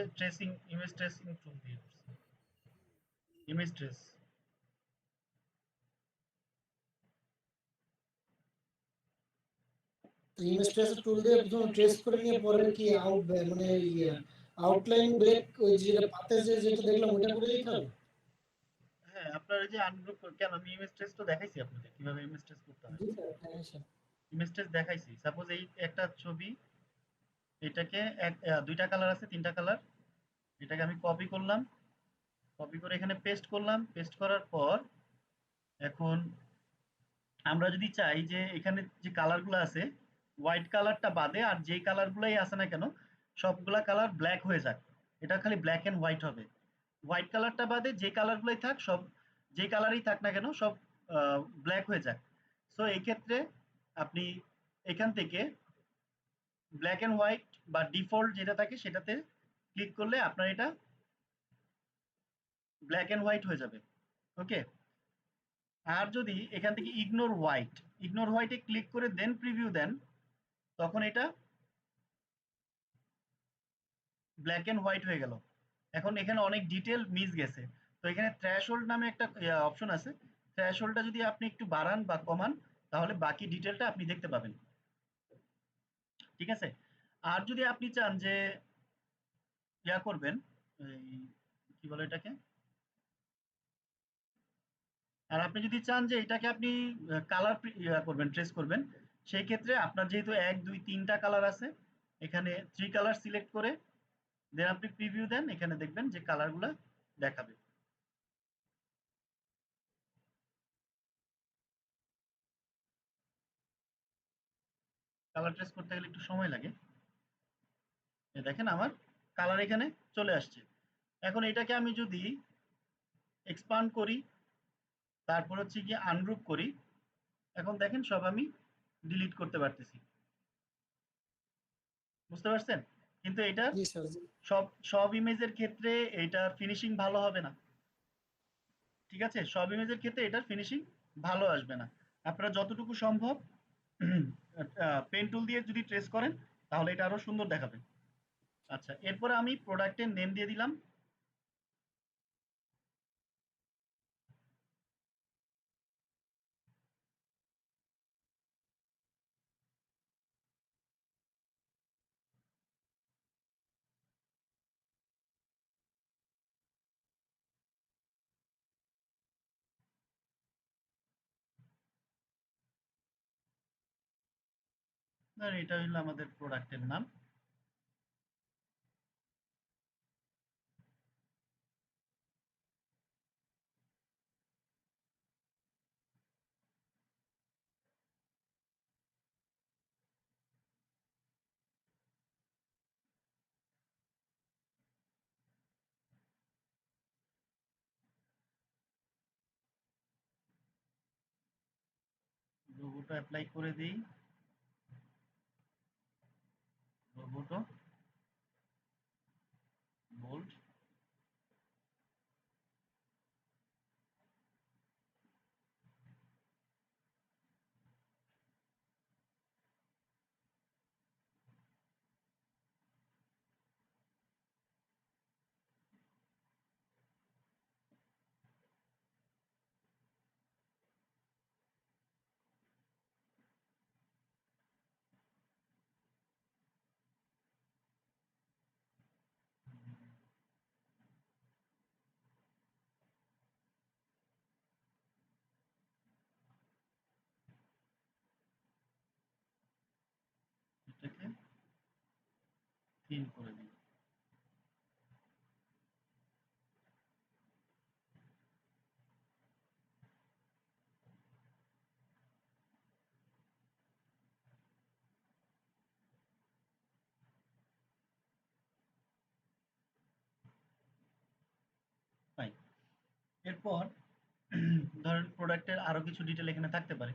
ইমেজ ট্রেসিং টুল দিয়ে করছি। Image trace. ইমেজ ট্রেসার টুল দিয়ে প্রথমে ট্রেস করে নিয়ে পরে কি মানে আউটলাইন ব্রেক ওই যেটা পাতে যেটা দেখলাম ওটা করে দিতে হবে। হ্যাঁ, আপনার এই যে আনগ্রুপ কেন, আমি ইমেজ ট্রেস তো দেখাইছি আপনাদের কিভাবে ইমেজ ট্রেস করতে হয়। জি স্যার, হ্যাঁ স্যার। ইমেজ ট্রেস দেখাইছি। সাপোজ এই একটা ছবি, এটাকে দুইটা কালার আছে, তিনটা কালার, এটাকে আমি কপি করলাম, কপি করে এখানে পেস্ট করলাম, পেস্ট করার পর এখন আমরা যদি চাই যে এখানে যে কালারগুলো আছে, হোয়াইট কালারটা বাদে আর যেই কালারগুলাই আছে না কেন সবগুলা কালার ব্ল্যাক হয়ে যাক, এটা খালি ব্ল্যাক এন্ড হোয়াইট হবে। হোয়াইট কালারটা বাদে যে কালারগুলাই থাক, সব যে কালারই থাক না কেন সব ব্ল্যাক হয়ে যাক। সো এই ক্ষেত্রে আপনি এখান থেকে ব্ল্যাক এন্ড হোয়াইট বা ডিফল্ট যেটা থাকে সেটাতে ক্লিক করলে আপনার এটা ব্ল্যাক এন্ড হোয়াইট হয়ে যাবে। ওকে, আর যদি এখান থেকে ইগনোর হোয়াইটে ক্লিক করে দেন প্রিভিউ দেন, তখন এটা ব্ল্যাক এন্ড হোয়াইট হয়ে গেল। এখন এখানে অনেক ডিটেল মিস গেছে। তো এখানে থ্রেশহোল্ড নামে একটা অপশন আছে। থ্রেশহোল্ডটা যদি আপনি একটু বাড়ান বা কমান, তাহলে বাকি ডিটেলটা আপনি দেখতে পাবেন। ঠিক আছে? আর যদি আপনি চান যে করবেন, এই কি বলে এটাকে, আর আপনি যদি চান যে এটাকে আপনি কালার করবেন, ট্রেস করবেন, সেই ক্ষেত্রে আপনার যেহেতু ১, ২, ৩টা কালার আছে, এখানে 3 কালার সিলেক্ট করে দেন আপনি প্রিভিউ দেন, এখানে দেখবেন যে কালারগুলা দেখাবে। কালার ট্রেস করতে গেলে একটু সময় লাগে। দেখেন আমার কালার এখানে চলে আসছে। এখন এটাকে আমি যদি এক্সপান্ড করি, তারপর হচ্ছে গিয়ে আনগ্রুপ করি, এখন দেখেন সব আমি ডিলিট করতে পারতেছি। বুঝতে পারছেন? কিন্তু এটার জি স্যার, জি। সব সব ইমেজের ক্ষেত্রে এটার ফিনিশিং ভালো হবে না। ঠিক আছে? সব ইমেজের ক্ষেত্রে এটার ফিনিশিং ভালো আসবে না। আপনারা যতটুকু সম্ভব পেন টুল দিয়ে যদি ট্রেস করেন, তাহলে এটা আরো সুন্দর দেখাবে। আচ্ছা, এরপরে আমি প্রোডাক্টের নেম দিয়ে দিলাম। আর এটা হলো আমাদের প্রোডাক্টের নাম। লোগোটা অ্যাপ্লাই করে দিই। লোগোটা বোল্ড। এটাকে থিন করে দিই। ফাইন। এরপর ধরেন প্রোডাক্টের আরো কিছু ডিটেল এখানে থাকতে পারে।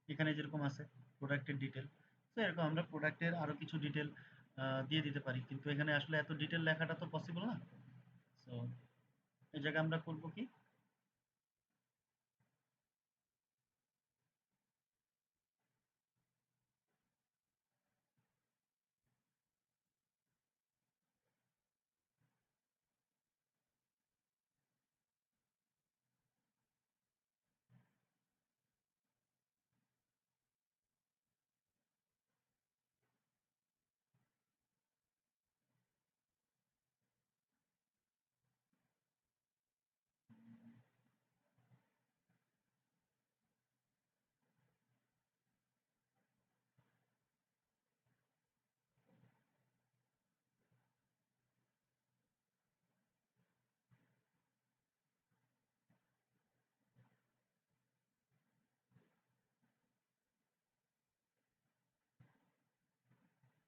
এখানে যেরকম আছে প্রোডাক্টের ডিটেল, তো এরকম আমরা প্রোডাক্টের আরো কিছু ডিটেল দিয়ে দিতে পারি, কিন্তু এখানে আসলে এত ডিটেল লেখাটা তো পসিবল না। সো এই জায়গায় আমরা করব কি,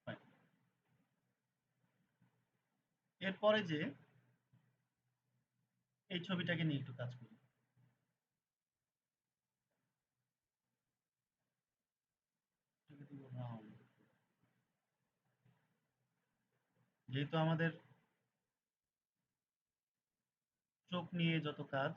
ফাইন। এরপরে যে এই ছবিটাকে নিয়ে একটু কাজ করি। এটাকে দিব যেহেতু আমাদের চোখ নিয়ে যত কাজ,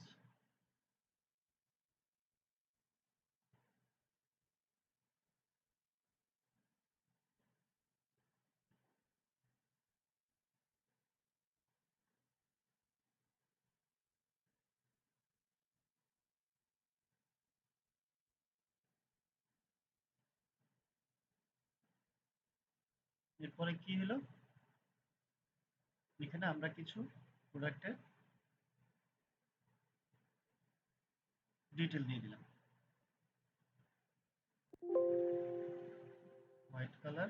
এরপরে কি হলো, এখানে আমরা কিছু প্রোডাক্টের ডিটেল দিয়ে দিলাম। হোয়াইট কালার,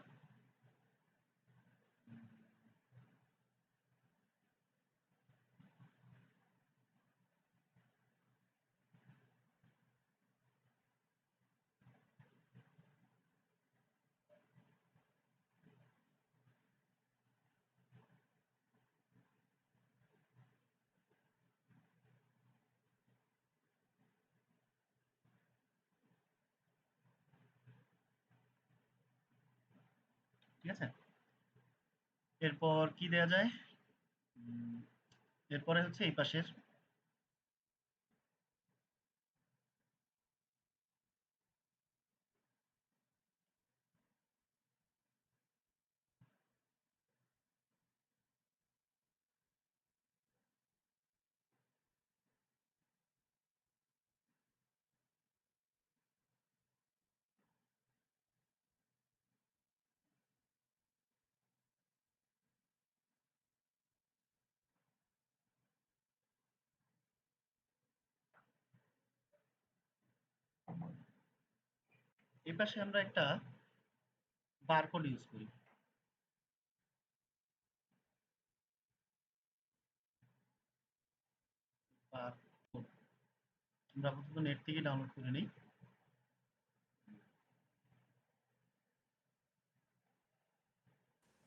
ঠিক আছে। এরপর কি দেয়া যায়, এরপরে হচ্ছে এই পাশের এই পাশে আমরা একটা বারকোড ইউজ করি। বারকোড আমরা আপাতত নেট থেকে ডাউনলোড করে নিই।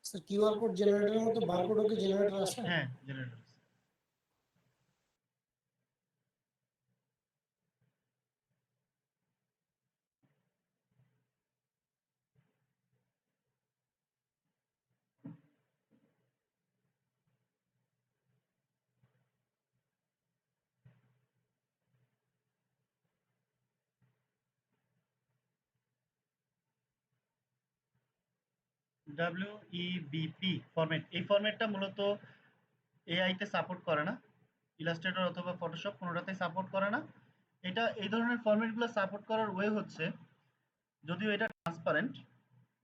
স্যার কিউআর কোড জেনারেটরের মতো বারকোডও কি জেনারেটর আছে? হ্যাঁ, জেনারেটর আছে। WEBP ফরম্যাট, এই ফরম্যাটটা মূলত এআই তে সাপোর্ট করে না, ইলাস্ট্রেটর অথবা ফটোশপ কোনোটাতেই সাপোর্ট করে না। এটা এই ধরনের ফরম্যাটগুলো সাপোর্ট করার ওয়ে হচ্ছে, যদিও এটা ট্রান্সপারেন্ট,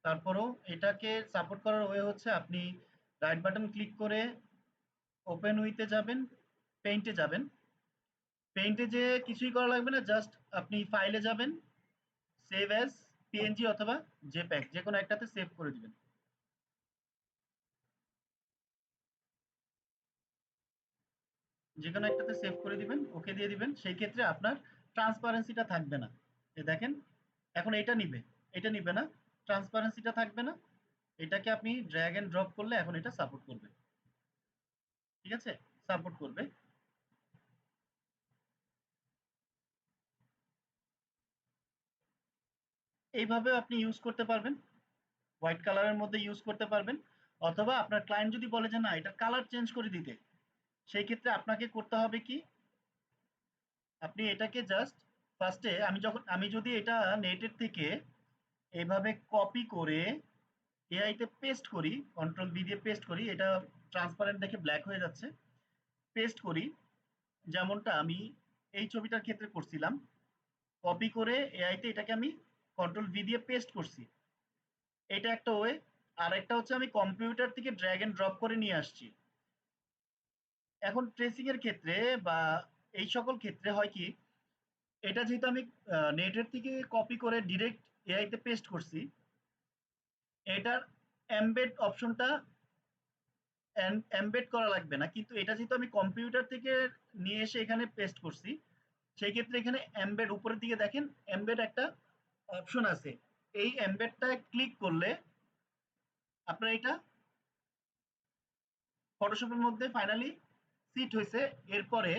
তারপরেও এটাকে সাপোর্ট করার ওয়ে হচ্ছে আপনি রাইট বাটন ক্লিক করে ওপেন উইথে যাবেন, পেইন্টে যাবেন। পেইন্টে যে কিছুই করা লাগবে না, জাস্ট আপনি ফাইলে যাবেন, সেভ অ্যাজ পিএনজি অথবা জেপ্যাগ যে কোনো একটাতে সেভ করে দিবেন। যে কোনো একটাতে সেভ করে দিবেন, ওকে দিয়ে দিবেন। সেই ক্ষেত্রে আপনার ট্রান্সপারেন্সিটা থাকবে না। এই দেখেন, এখন এটা নিবে, এটা নিবে না, ট্রান্সপারেন্সিটা থাকবে না। এটাকে আপনি ড্র্যাগ এন্ড ড্রপ করলে এখন এটা সাপোর্ট করবে। ঠিক আছে, সাপোর্ট করবে। এইভাবে আপনি ইউজ করতে পারবেন, হোয়াইট কালারের মধ্যে ইউজ করতে পারবেন। অথবা আপনার ক্লায়েন্ট যদি বলে যে না এটা কালার চেঞ্জ করে দিতে, সেই ক্ষেত্রে আপনাকে করতে হবে কি, আপনি এটাকে জাস্ট ফার্স্টে আমি যদি এটা নেটের থেকে এইভাবে কপি করে এআই তে পেস্ট করি, কন্ট্রোল বি দিয়ে পেস্ট করি, এটা ট্রান্সপারেন্ট দেখে ব্ল্যাক হয়ে যাচ্ছে, পেস্ট করি, যেমনটা আমি এই ছবিটার ক্ষেত্রে করছিলাম, কপি করে এআই তে এটাকে আমি কন্ট্রোল ভি দিয়ে পেস্ট করছি, এটা একটা ওয়ে। আর একটা হচ্ছে আমি কম্পিউটার থেকে ড্র্যাগ এন্ড ড্রপ করে নিয়ে আসছি। এখন ট্রেসিং এর ক্ষেত্রে বা এই সকল ক্ষেত্রে হয় কি, এটা যেহেতু আমি নেটের থেকে কপি করে ডিরেক্ট এআই তে পেস্ট করছি, এটার এমবেড অপশনটা এমবেড করা লাগবে না, কিন্তু এটা যেহেতু আমি কম্পিউটার থেকে নিয়ে এসে এখানে পেস্ট করছি, সেই ক্ষেত্রে এখানে এমবেড উপরের দিকে দেখেন, এমবেড একটা অপশন আছে। এই এমবেডটা ক্লিক করলে আপনার এটা ফটোশপের মধ্যে ফাইনালি সিট হয়েছে। এরপরে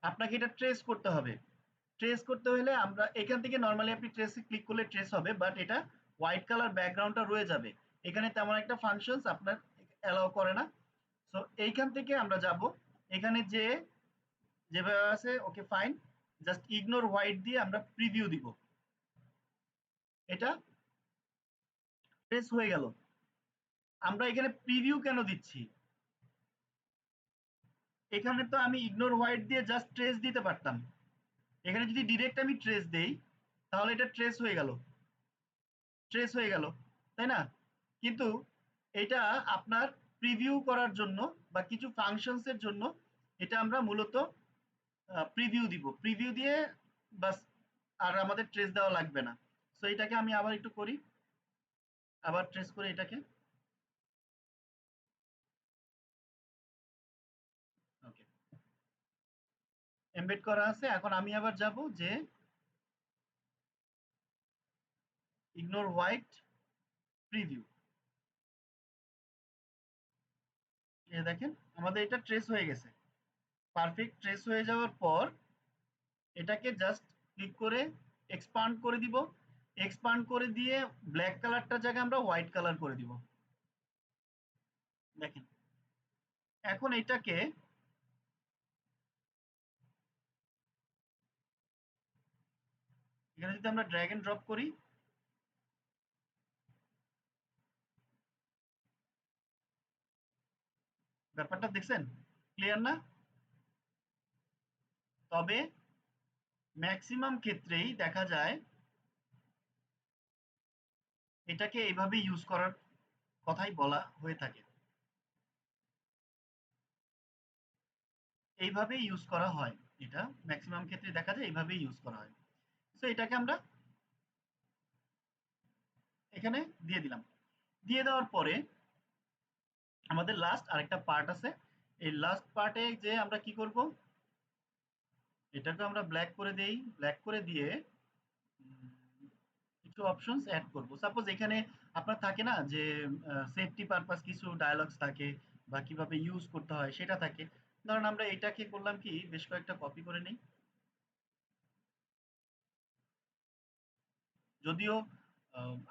আপনাকে এটা ট্রেস করতে হবে। ট্রেস করতে হলে আমরা এখান থেকে নর্মালি আপনি ট্রেসে ক্লিক করলে ট্রেস হবে, বাট এটা হোয়াইট কালার ব্যাকগ্রাউন্ডটা রয়ে যাবে। এখানে তেমন একটা ফাংশনস আপনার অ্যালাউ করে না। সো এইখান থেকে আমরা যাব, এখানে যে যেভাবে আছে okay fine, just ignore white দিয়ে আমরা প্রিভিউ দিব। এটা ট্রেস হয়ে গেল। আমরা এখানে প্রিভিউ কেন দিচ্ছি? এখানে তো আমি ইগনোর হোয়াইট দিয়ে জাস্ট ট্রেস দিতে পারতাম। এখানে যদি ডিরেক্ট আমি ট্রেস দেই তাহলে এটা ট্রেস হয়ে গেল, ট্রেস হয়ে গেল, তাই না? কিন্তু এটা আপনার প্রিভিউ করার জন্য বা কিছু ফাংশনস এর জন্য এটা আমরা মূলত প্রিভিউ দিব। প্রিভিউ দিয়ে বাস, আর আমাদের ট্রেস দেওয়া লাগবে না। সো এটাকে আমি আবার একটু করি, আবার ট্রেস করে এটাকে। ওকে, এমবেড করা আছে। এখন আমি আবার যাব যে ইগনোর হোয়াইট প্রিভিউ, দেখেন আমাদের এটা ট্রেস হয়ে গেছে। পারফেক্ট ট্রেস হয়ে যাওয়ার পর এটাকে জাস্ট ক্লিক করে এক্সপান্ড করে দিব। এক্সপান্ড করে দিয়ে ব্ল্যাক কালারটার জায়গায় আমরা হোয়াইট কালার করে দিব। দেখেন এখন এটাকে এখানে যদি আমরা ড্র্যাগ এন্ড ড্রপ করি, ব্যাপারটা দেখছেন? ক্লিয়ার না? তবে ম্যাক্সিমাম ক্ষেত্রেই দেখা যায় এটাকে এইভাবে ইউজ করার কথাই বলা হয়ে থাকে, এইভাবেই ইউজ করা হয়। এটা ম্যাক্সিমাম ক্ষেত্রে দেখা যায় এইভাবেই ইউজ করা হয়। সো এটাকে আমরা এখানে দিয়ে দিলাম। দিয়ে দেওয়ার পরে আমাদের লাস্ট আরেকটা পার্ট আছে। এই লাস্ট পার্টে যে আমরা কি করব, এটাকে আমরা ব্ল্যাক করে দেই। ব্ল্যাক করে দিয়ে কিছু অপশনস অ্যাড করব। সাপোজ এখানে আপনার থাকে না যে সেফটি পারপাস কিছু ডায়ালগস থাকে বা কিভাবে ইউজ করতে হয় সেটা থাকে। ধরেন আমরা এটাকে করলাম কি, বেশ কয়েকটা কপি করে নেই। যদিও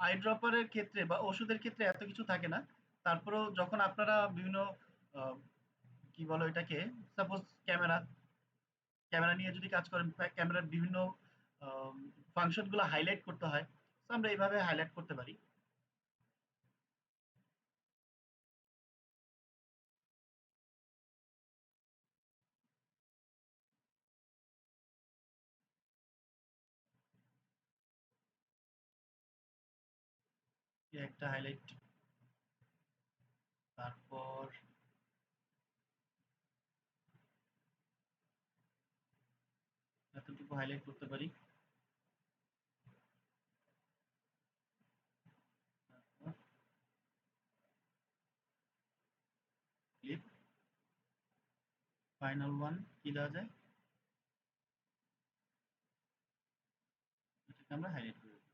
আই ড্রপারের ক্ষেত্রে বা ওষুধের ক্ষেত্রে এত কিছু থাকে না, তারপরেও যখন আপনারা বিভিন্ন আহ, কি বলো এটাকে, সাপোজ ক্যামেরা ক্যামেরা নিয়ে যদি কাজ করেন, ক্যামেরার বিভিন্ন ফাংশন গুলো হাইলাইট করতে হয়, তো আমরা এইভাবে হাইলাইট করতে পারি। একটা হাইলাইট, তারপর এতটুকু হাইলাইট করতে পারি। ক্লিপ ফাইনাল ওয়ান কি দেওয়া যায়, এটাকে আমরা হাইলাইট করে দিই।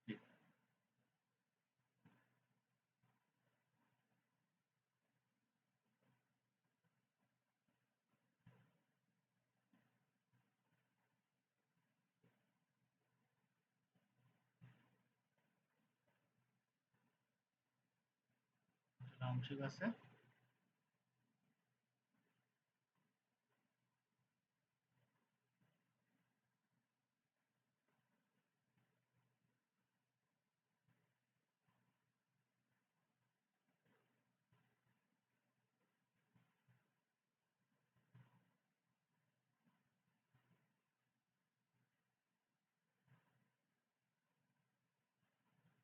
ক্লিপ অংশিক আছে।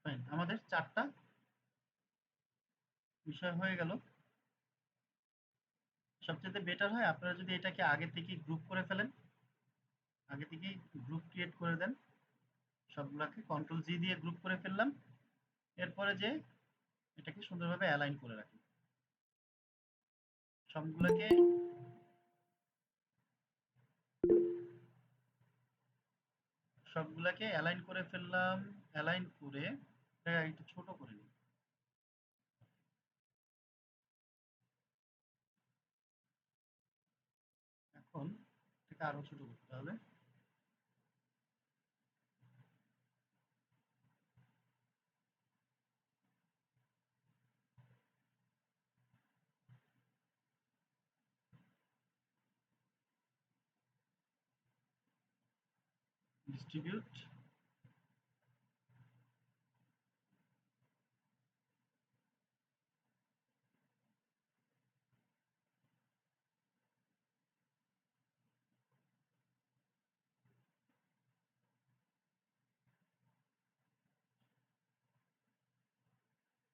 ফাইন, আমাদের চারটা বিষয় হয়ে গেল। সবচেয়ে বেটার হয় আপনারা যদি এটাকে আগে থেকে গ্রুপ করে ফেলেন, আগে থেকে গ্রুপ ক্রিয়েট করে দেন। সবগুলাকে কন্ট্রোল জি দিয়ে গ্রুপ করে ফেললাম। এরপরে যে এটাকে সুন্দরভাবে অ্যালাইন করে রাখি সবগুলোকে। সবগুলাকে অ্যালাইন করে ফেললাম। অ্যালাইন করে এটা একটু ছোট করে নিই। এখন এটাকে আরো ছোট করতে হবে। ডিস্ট্রিবিউট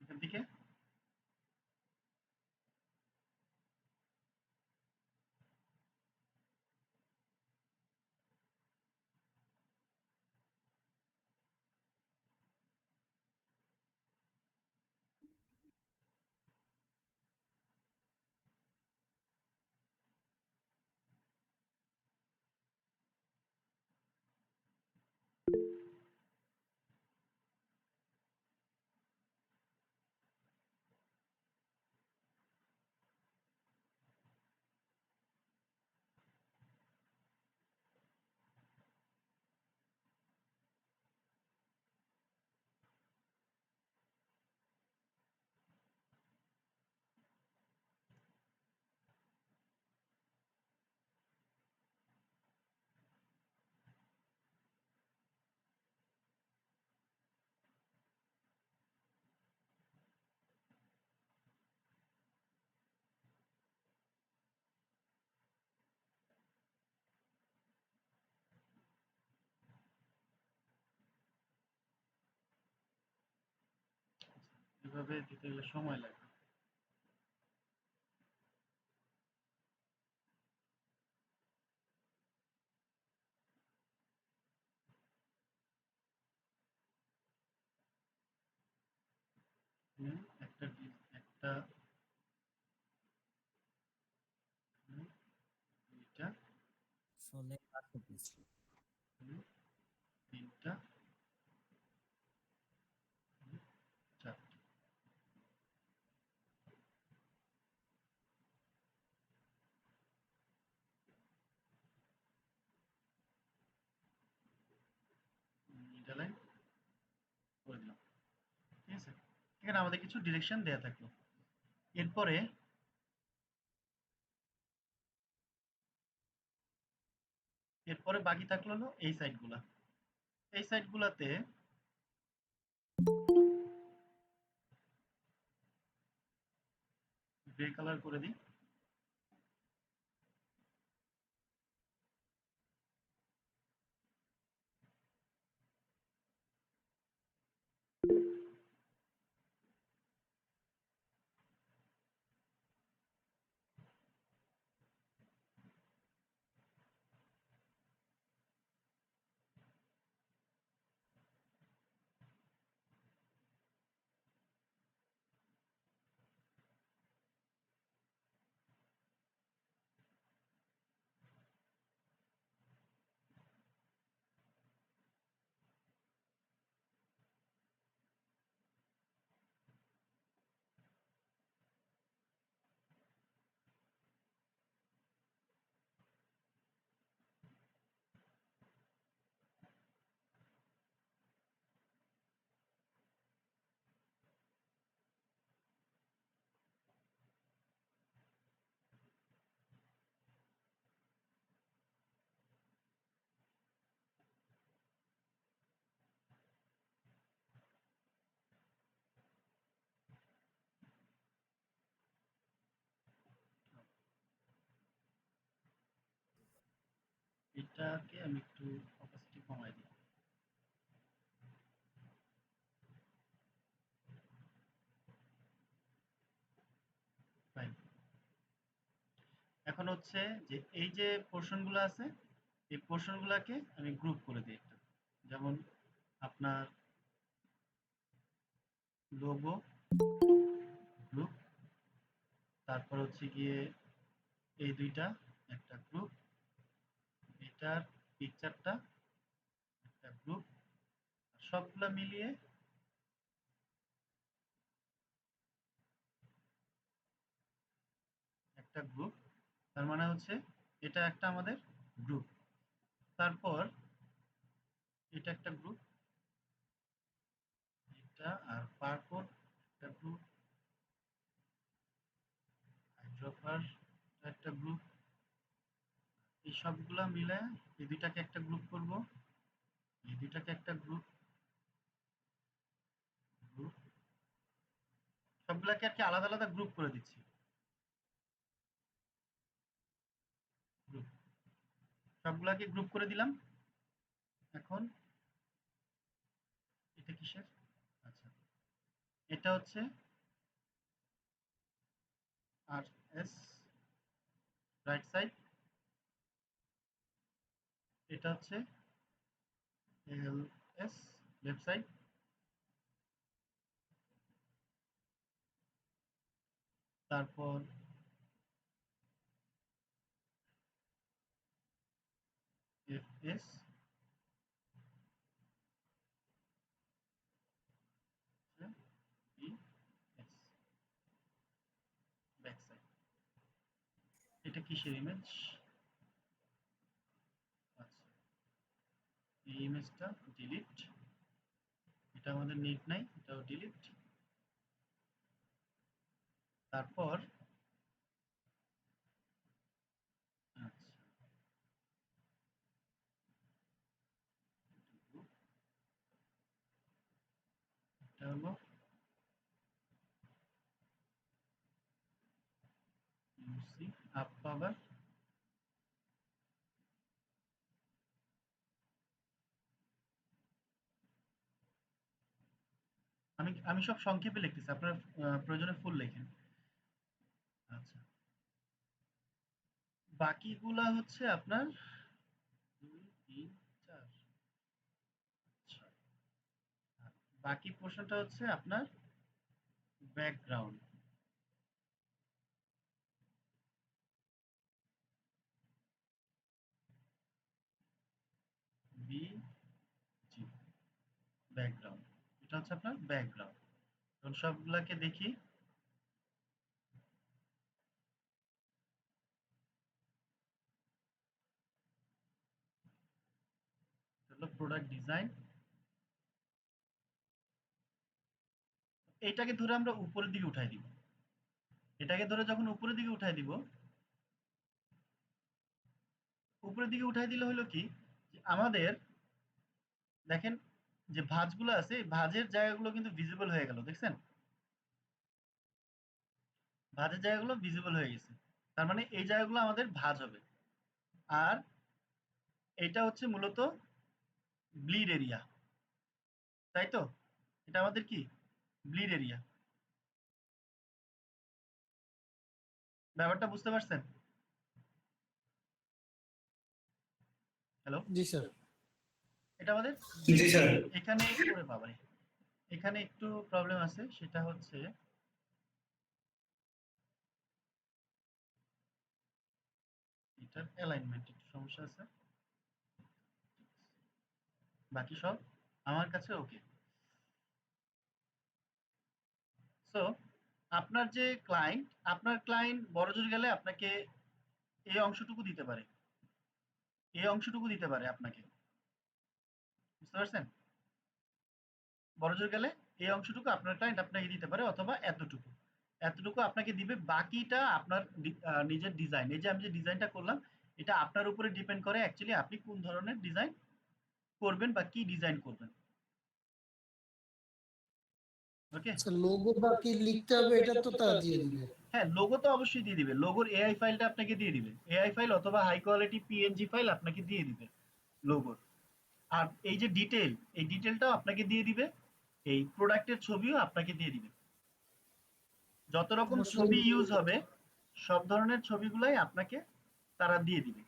এখান থেকে এভাবে দিতে গেলে সময় লাগে। একটা একটা দুইটা ফলে পাঁচটা পিস। তিনটা চারটা। এটা লাইন করে দিলাম। ঠিক আছে, এখানে আমাদের কিছু ডিরেকশন দেয়া থাকলো। এরপরে এরপরে বাকি থাকলো হলো এই সাইডগুলা। এই সাইডগুলাতে গ্রে কালার করে দিই। এটাকে আমি একটু অপাসিটি কমাই দিই। ফাইন। এখন হচ্ছে যে এই যে পোর্শন গুলো আছে, এই পোর্শন গুলাকে আমি গ্রুপ করে দিই একটা। যেমন আপনার লোগো গ্রুপ, তারপর হচ্ছে গিয়ে এই দুইটা একটা গ্রুপ, এটার পিকচারটা একটা গ্রুপ, সবগুলা মিলিয়ে একটা গ্রুপ। তার মানে হচ্ছে এটা একটা আমাদের গ্রুপ। তারপর এটা একটা গ্রুপ, এটা আর পার্পল একটা গ্রুপ, হাইড্রোফার একটা গ্রুপ। এই সবগুলা মিলে এই দুইটাকে একটা গ্রুপ করব। এই দুটাকে একটা গ্রুপ গ্রুপ সবগুলাকে আর কি আলাদা আলাদা গ্রুপ করে দিচ্ছি। গ্রুপ সবগুলাকে গ্রুপ করে দিলাম। এখন এটা কিসের? আচ্ছা, এটা হচ্ছে আর এস রাইট সাইড, এটা হচ্ছে এল এস লেফট সাইড, তারপর F S E S back side. এটা কিসের ইমেজ? আচ্ছা, এই ইমেজটা ডিলিট, এটা আমাদের নিড নাই, এটাও ডিলিট। তারপর আচ্ছা, এটা হলো ইউসি আপ পাওয়ার, আমি সব সংক্ষেপে লিখতেছি, আপনার প্রয়োজনে ফুল লেখেন। আচ্ছা, বাকিগুলা হচ্ছে আপনার 2 3 4 আচ্ছা, আর বাকি পোর্শনটা হচ্ছে আপনার ব্যাকগ্রাউন্ড। বি জি ব্যাকগ্রাউন্ড, এটা হচ্ছে আপনার ব্যাকগ্রাউন্ড। এখন সবগুলাকে দেখি। হলো প্রোডাক্ট ডিজাইন, এটাকে ধরে আমরা উপরের দিকে উঠাই দিব। এটাকে ধরে যখন উপরের দিকে উঠাই দিব, উপরের দিকে উঠাই দিলে হলো কি যে আমাদের দেখেন যে ভাঁজগুলো আছে, এই ভাঁজের জায়গাগুলো কিন্তু ভিজিবল হয়ে গেল, দেখছেন? ভাঁজের জায়গাগুলো ভিজিবল হয়ে গেছে, তার মানে এই জায়গাগুলো আমাদের ভাঁজ হবে। আর এটা হচ্ছে মূলত ব্লিড এরিয়া, তাই তো? এটা আমাদের কি ব্লিড এরিয়া, ব্যাপারটা বুঝতে পারছেন? হ্যালো, জি স্যার। এটা আমাদের জি স্যার। এখানে ওরে বাবারে, এখানে একটু প্রবলেম আছে, সেটা হচ্ছে এটার অ্যালাইনমেন্ট একটু সমস্যা আছে, বাকি সব আমার কাছে ওকে। সো আপনার যে ক্লায়েন্ট, আপনার ক্লায়েন্ট বড়জোর গেলে আপনাকে এই অংশটুকু দিতে পারে, এই অংশটুকু দিতে পারে আপনাকে, বুঝতে পারছেন? বড়জোর গেলে এই অংশটুকু আপনার ক্লায়েন্ট আপনাকে দিতে পারে, অথবা এতটুকু, এতটুকু আপনাকে দিবে, বাকিটা আপনার নিজের ডিজাইন। এই যে আমি যে ডিজাইনটা করলাম, এটা আপনার উপরে ডিপেন্ড করে অ্যাকচুয়ালি আপনি কোন ধরনের ডিজাইন করবেন বা কি ডিজাইন করবেন। ওকে, আচ্ছা, লোগো বা কি লিখতে হবে এটা তো তারা দিয়ে দিবে। হ্যাঁ লোগো তো অবশ্যই দিয়ে দিবে, লোগোর এআই ফাইলটা আপনাকে দিয়ে দিবে, এআই ফাইল অথবা হাই কোয়ালিটি পিএনজি ফাইল আপনাকে দিয়ে দিবে লোগোর। আর এই যে ডিটেল, এই ডিটেলটাও আপনাকে দিয়ে দিবে, এই প্রোডাক্টের ছবিও আপনাকে দিয়ে দিবে। যত রকম ছবি ইউজ হবে সব ধরনের ছবিগুলাই আপনাকে তারা দিয়ে দিবে।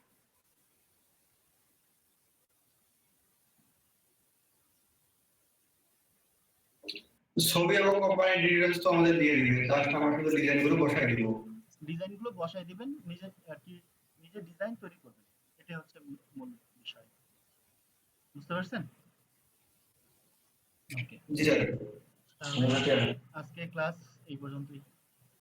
ছবি এবং কোম্পানির ডিটেইলস তো আমাদের দিয়ে দিবে, জাস্ট আমরা শুধু ডিজাইনগুলো বসাই দিব। ডিজাইনগুলো বসাই দিবেন, নিজের আর কি নিজের ডিজাইন তৈরি করবেন, এটাই হচ্ছে মূল বিষয়। বুঝতে পারছেন? ওকে, জি স্যার। তাহলে আজকে ক্লাস এই পর্যন্তই।